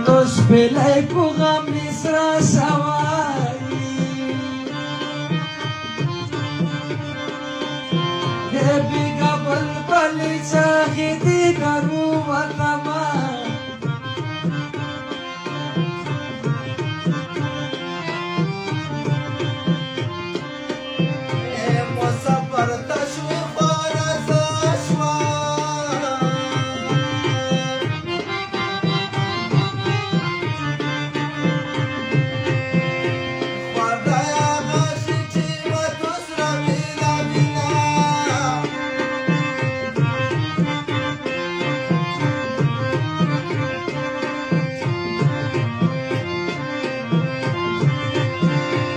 توس بلای په غم نسرا سواری بیگا بلبل چاہی دی درو وطما مسافر تشوی خارز اشوا خواردایا غاشی چی و دوست را بیلا بینا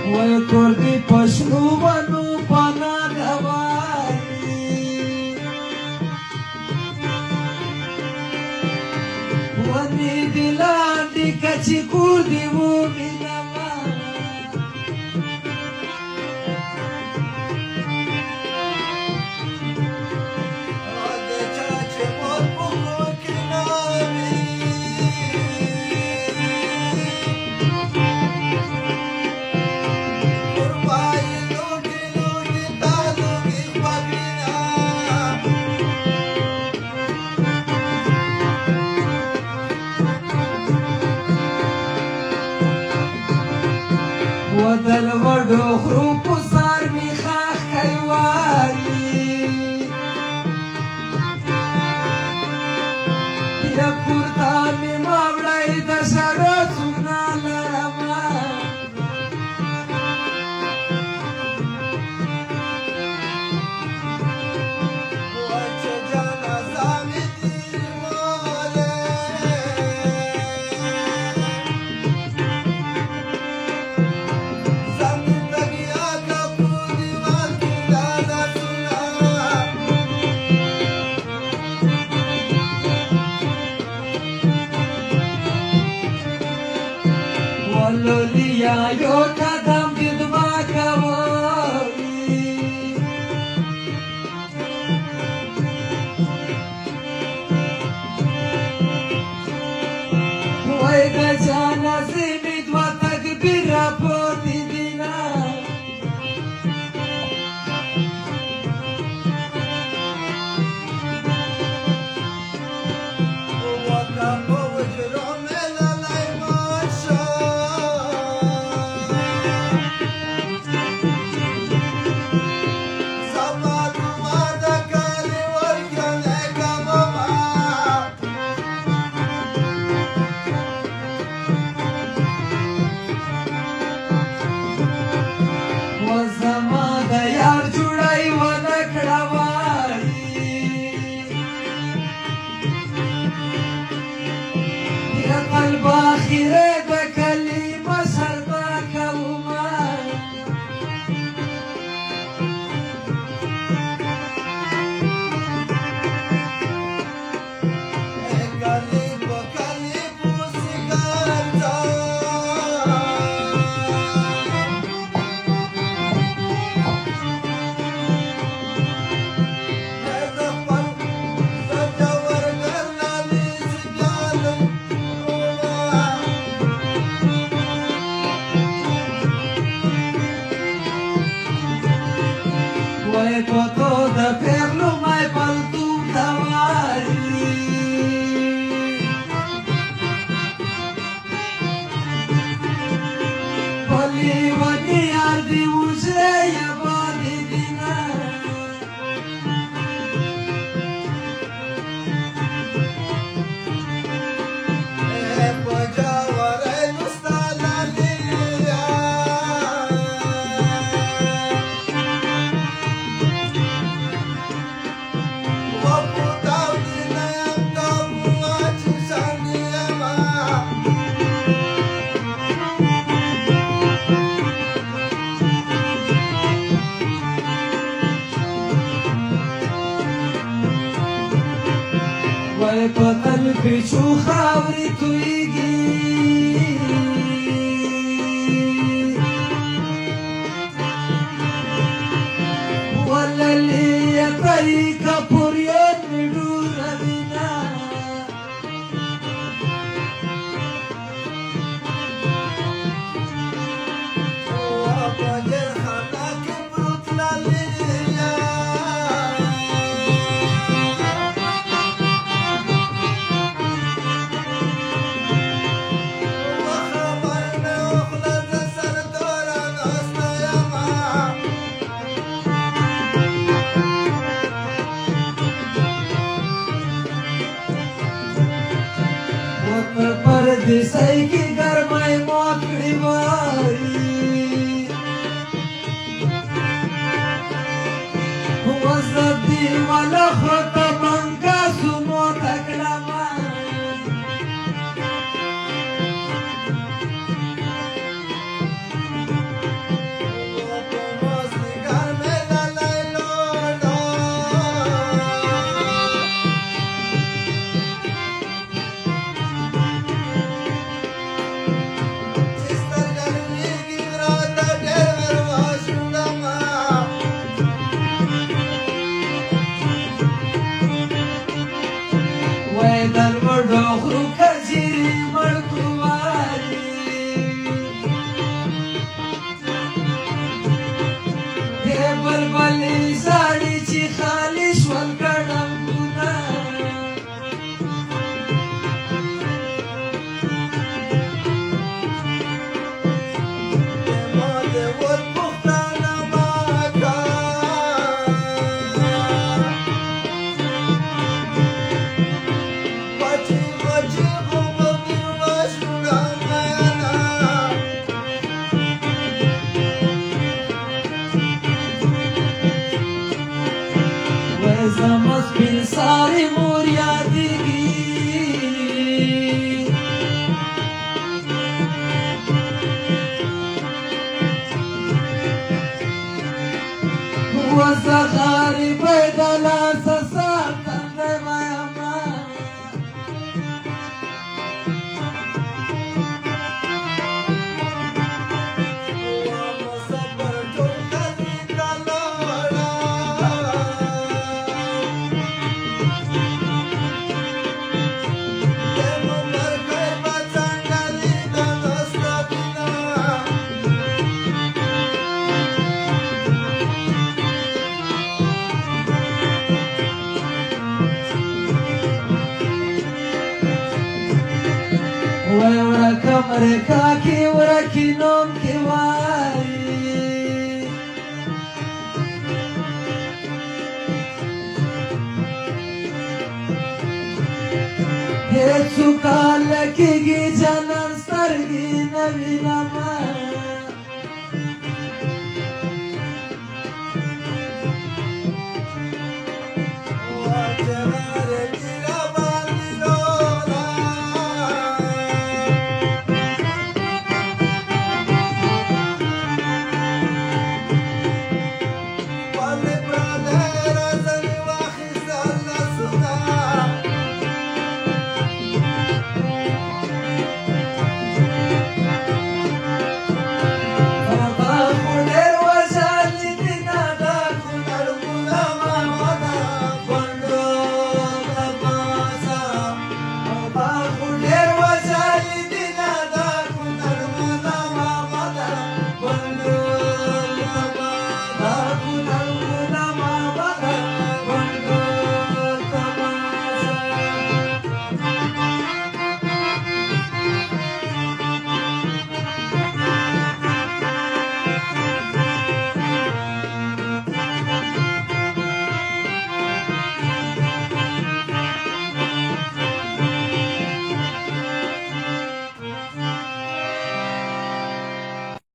وی کردی پشنو بنو پانا گواری ونی دلان دی کچی کردی و بینما آده چاچه مد بگو کنامی ودل وډو خرو په سر می خاخ کوي یا پورتا می ماوړای د سره څونه لرما واچ جانا زامي دي موله لولیا یو قدم دیدما کوي وای د جنازې می دوه تکبیر پاتې دینا وکا په وجرو ملالای ماشا باخره د کلمه سردا کوما کلی سیګارتا Foto de perlo mai paltu tawari Pali wani ardi uje ya bani dina pajaware nustala liya وای پتل پیچو خاوري تويږي وللي طريقه پورې ډور وینا پردیسۍ کې ګرمۍ مو کړې وایي اوس د دې ملخو ته بنګاسو مو تکړه دل وړو غرو کجیرې مړ کړو والي دې بلبلې زاړې چې خالي شول ګړنګونه ما دې ور پښتانه ماکا زما سپین سارې مور یادېږي اوس د غریبۍ د لاسه ساتندی ویمه وای ورک امریکا کې ورکی نوم کې وایي هیڅوک هلکېږي جانان سترګې نه وینه